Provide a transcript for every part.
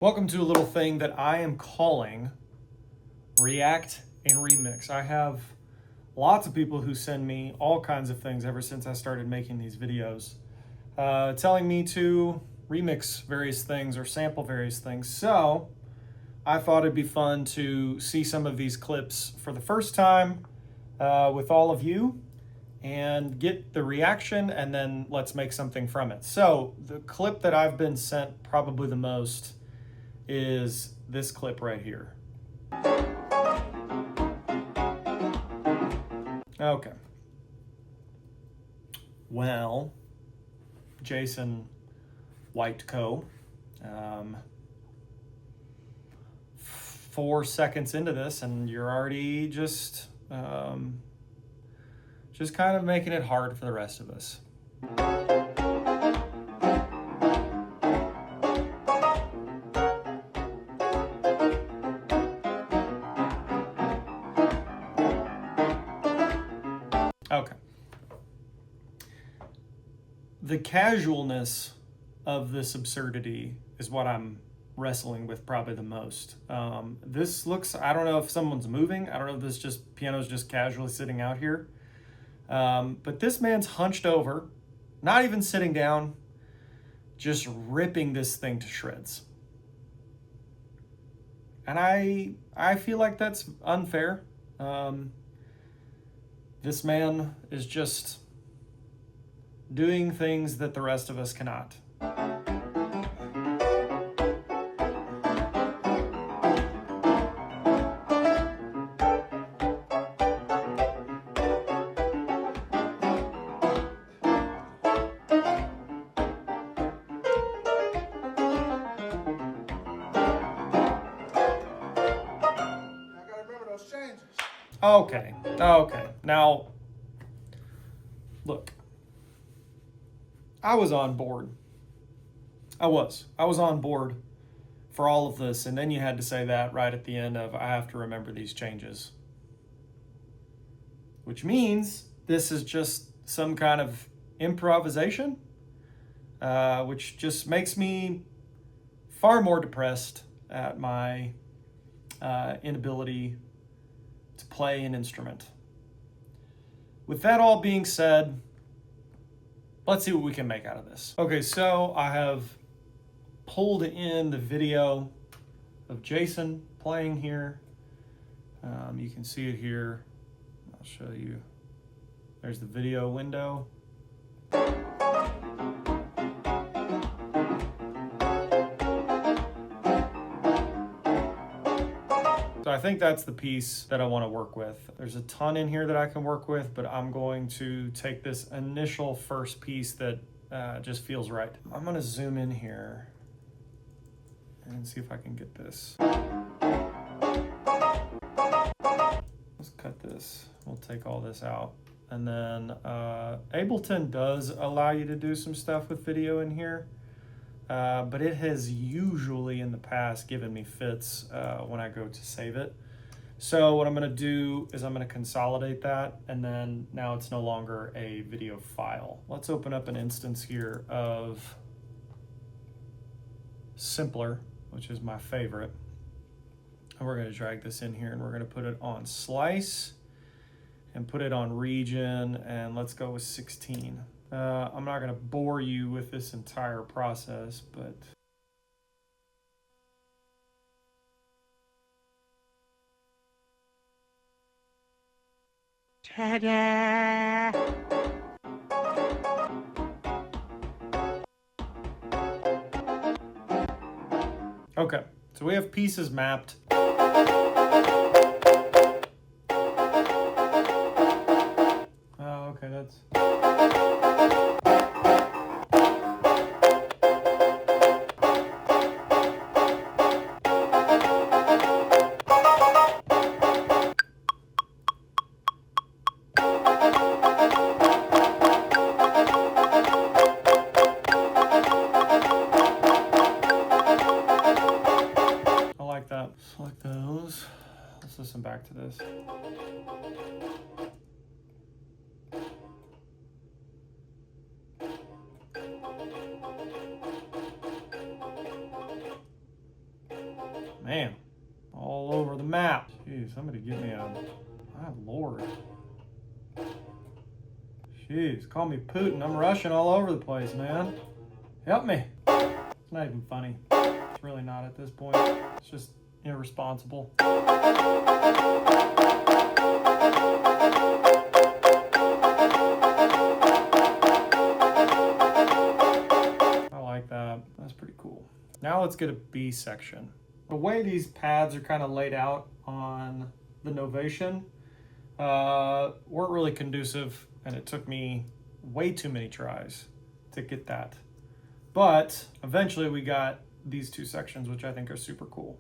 Welcome to a little thing that I am calling React and Remix. I have lots of people who send me all kinds of things ever since I started making these videos, telling me to remix various things or sample various things. So I thought it'd be fun to see some of these clips for the first time with all of you and get the reaction, and then let's make something from it. So the clip that I've been sent probably the most is this clip right here. Okay. Well, Jason Whiteco, 4 seconds into this, and you're already just kind of making it hard for the rest of us. Okay. The casualness of this absurdity is what I'm wrestling with probably the most. This looks, I don't know if someone's moving. I don't know if this piano's just casually sitting out here. But this man's hunched over, not even sitting down, just ripping this thing to shreds. And I feel like that's unfair. This man is just doing things that the rest of us cannot. Okay. Now, look, I was on board. I was on board for all of this, and then you had to say that right at the end of, I have to remember these changes. Which means this is just some kind of improvisation, which just makes me far more depressed at my inability to play an instrument. With that all being said, let's see what we can make out of this. Okay, so I have pulled in the video of Jason playing here. You can see it here. I'll show you. There's the video window. So I think that's the piece that I want to work with. There's a ton in here that I can work with, but I'm going to take this initial first piece that just feels right. I'm going to zoom in here and see if I can get this. Let's cut this. We'll take all this out. And then Ableton does allow you to do some stuff with video in here. But it has usually in the past given me fits when I go to save it. So what I'm going to do is I'm going to consolidate that, and then now it's no longer a video file. Let's open up an instance here of Simpler, which is my favorite. And we're going to drag this in here, and we're going to put it on Slice and put it on Region, and let's go with 16. I'm not going to bore you with this entire process, but ta-da! Okay, so we have pieces mapped. Okay, that's... I like that. Select those. Let's listen back to this. Man, all over the map. Jeez, somebody give me a... My lord. Jeez, call me Putin. I'm rushing all over the place, man. Help me. It's not even funny. It's really not at this point. It's just irresponsible. I like that. That's pretty cool. Now let's get a B section. The way these pads are kind of laid out on the Novation weren't really conducive, and it took me way too many tries to get that. But eventually we got these two sections, which I think are super cool.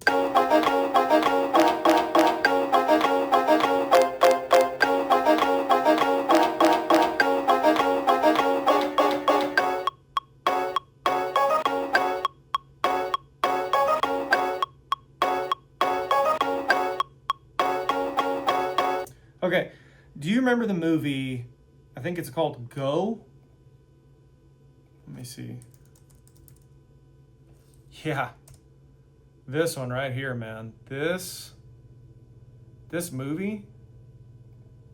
Okay, do you remember the movie, I think it's called Go? Let me see. Yeah, this one right here, man. This movie,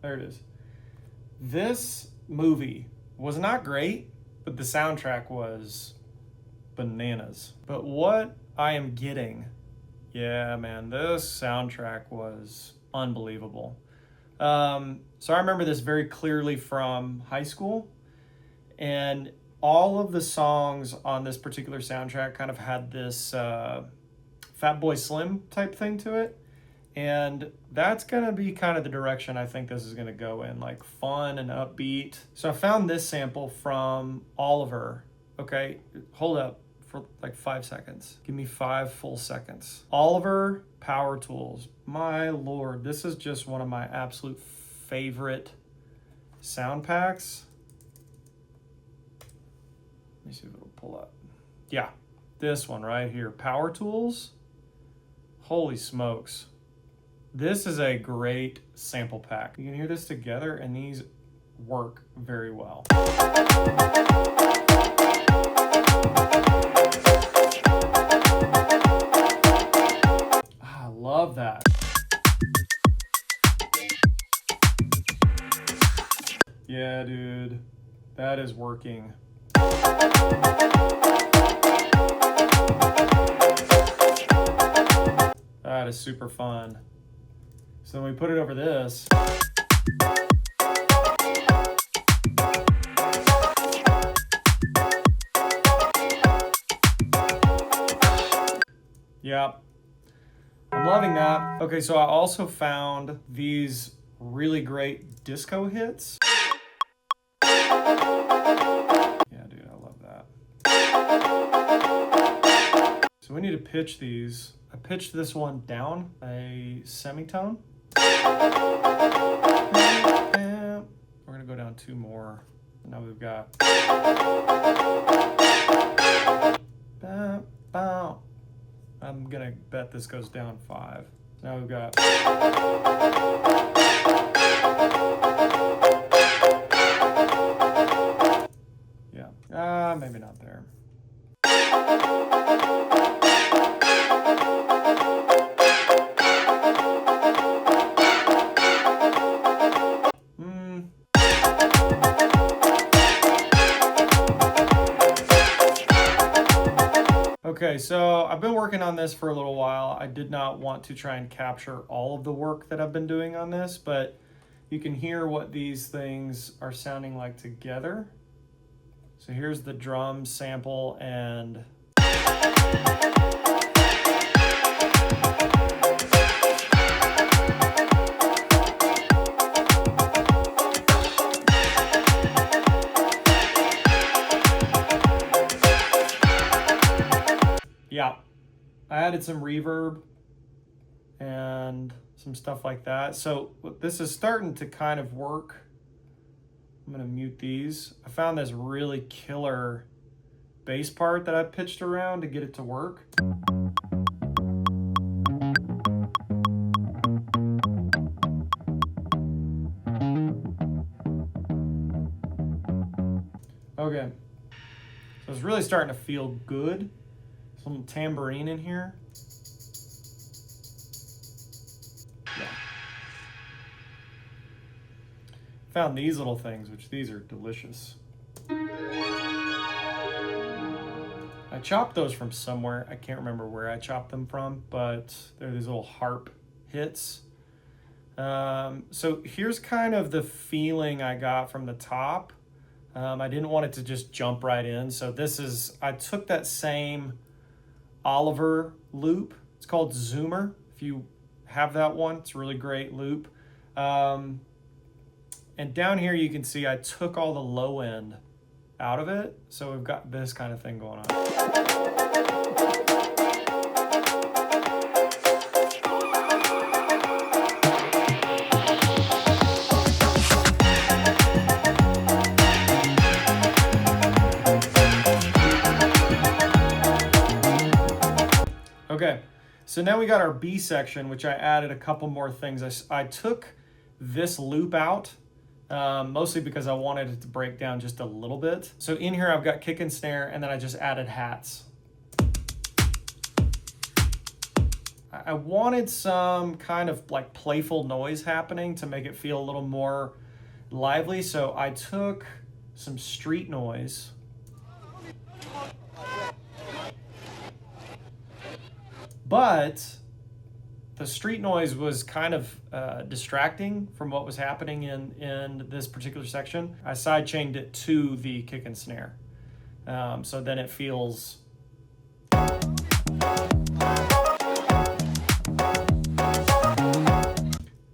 there it is. This movie was not great, but the soundtrack was bananas. But what I am getting, yeah, man, this soundtrack was unbelievable. So I remember this very clearly from high school, and all of the songs on this particular soundtrack kind of had this Fatboy Slim type thing to it, and that's gonna be kind of the direction I think this is gonna go in, like fun and upbeat. So I found this sample from Oliver. Okay, hold up for like 5 seconds. Give me 5 full seconds. Oliver, Power Tools. My lord, this is just one of my absolute favorite sound packs. Let me see if it'll pull up. Yeah, this one right here, Power Tools. Holy smokes. This is a great sample pack. You can hear this together, and these work very well. I love that. Yeah, dude, that is working. That is super fun. So when we put it over this, yeah, I'm loving that. Okay, so I also found these really great disco hits. Yeah, dude, I love that. So we need to pitch these. I pitched this one down a semitone. We're gonna go down 2 more. Now we've got. I'm gonna bet this goes down 5. Now we've got. Yeah, maybe not there. Okay, so I've been working on this for a little while. I did not want to try and capture all of the work that I've been doing on this, but you can hear what these things are sounding like together. So here's the drum sample and yeah, I added some reverb and some stuff like that. So this is starting to kind of work. I'm gonna mute these. I found this really killer bass part that I pitched around to get it to work. Okay, so it's really starting to feel good. Some tambourine in here. found these little things, which these are delicious. I chopped those from somewhere. I can't remember where I chopped them from, but they're these little harp hits. So here's kind of the feeling I got from the top. I didn't want it to just jump right in. So I took that same Oliver loop. It's called Zoomer. If you have that one, it's a really great loop. And down here you can see I took all the low end out of it. So we've got this kind of thing going on. Okay, so now we got our B section, which I added a couple more things. I took this loop out, mostly because I wanted it to break down just a little bit. So in here I've got kick and snare, and then I just added hats. I wanted some kind of like playful noise happening to make it feel a little more lively, so I took some street noise. But the street noise was kind of distracting from what was happening in this particular section. I sidechained it to the kick and snare. So then it feels...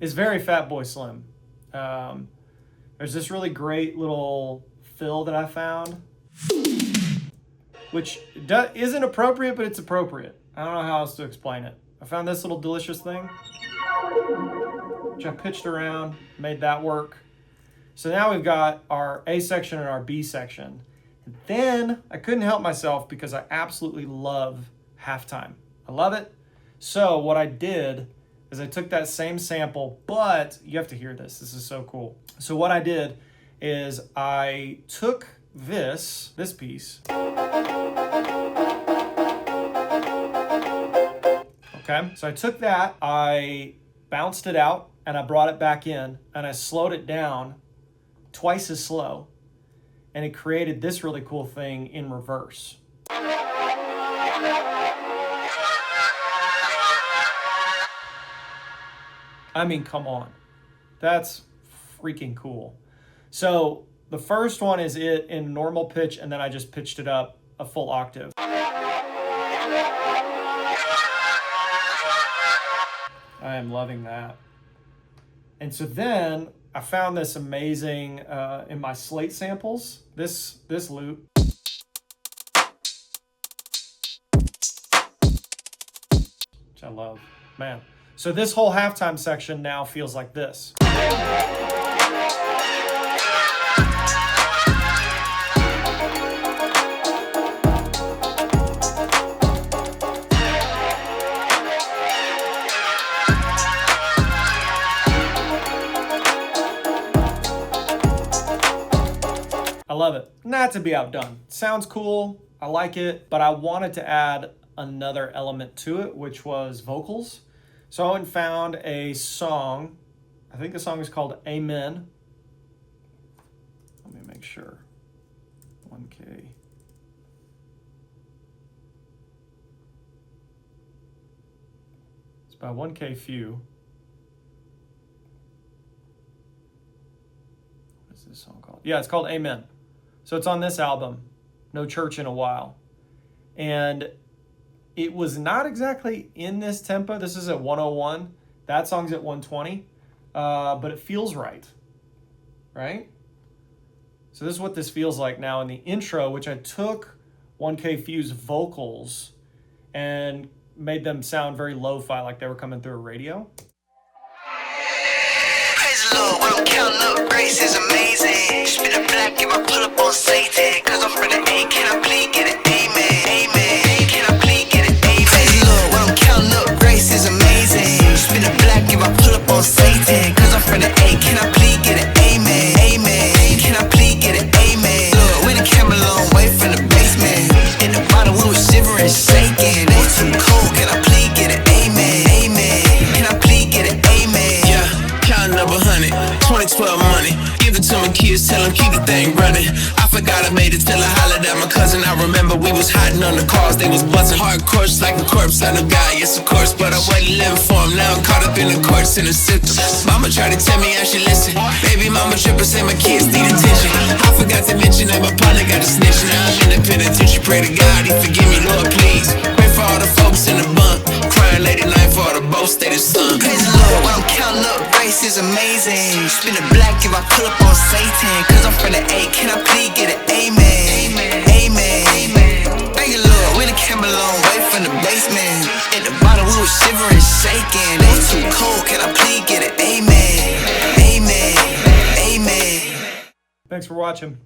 It's very Fatboy Slim. There's this really great little fill that I found, which isn't appropriate, but it's appropriate. I don't know how else to explain it. I found this little delicious thing, which I pitched around, made that work. So now we've got our A section and our B section. And then I couldn't help myself because I absolutely love halftime. I love it. So what I did is I took that same sample, but you have to hear this. This is so cool. So what I did is I took this piece. Okay, so I took that, I bounced it out, and I brought it back in, and I slowed it down twice as slow, and it created this really cool thing in reverse. I mean, come on. That's freaking cool. So the first one is it in normal pitch, and then I just pitched it up a full octave. I am loving that. And so then I found this amazing in my slate samples, this loop. Which I love, man. So this whole halftime section now feels like this. I love it. Not to be outdone. Sounds cool. I like it, but I wanted to add another element to it, which was vocals. So I went and found a song. I think the song is called Amen. Let me make sure. 1K. It's by 1K Phew. What is this song called? Yeah, it's called Amen. So it's on this album, No Church in a While. And it was not exactly in this tempo. This is at 101. That song's at 120. But it feels right. Right? So this is what this feels like now in the intro, which I took 1K Phew's vocals and made them sound very lo-fi, like they were coming through a radio. Praise the Lord, when I'm counting up, grace is amazing. Spit a black, give I pull up on Satan. Cause I'm from the A, can I please get it? Amen, amen. Can I please get it? Amen. Praise the Lord, when I'm counting up, grace is amazing. Spit a black, give I pull up on Satan. Cause I'm from the A, can I please get it? Amen, amen. Can I please get it? Amen. Look, we done came a long way from the basement. In the bottom, we was shivering, shaking. They too cold, can I please get it? Amen, amen. Can I please get it? Amen. Yeah, counting up 100, 2012 money. Give the was hiding on the cars, they was buzzing. Hardcore like a corpse, I know God, yes of course. But I wasn't living for him, now I'm caught up in the courts and the system. Mama tried to tell me I should listen. Baby mama trippin', say my kids need attention. I forgot to mention that my partner got a snitch. Now I'm in the penitentiary, pray to God, he forgive me, Lord, please. Pray for all the folks in the bunk, crying late at night for all the boats, they the sun. Praise the Lord, when I'm counting up, grace is amazing. Spin it black if I pull up on Satan. Cause I'm from the A, can I please get an amen? Amen. Thank you, Lord, we done came a long way from the basement. At the bottom we was shivering, shaking. It was too cold, can I please get an amen? Amen. Thanks for watching.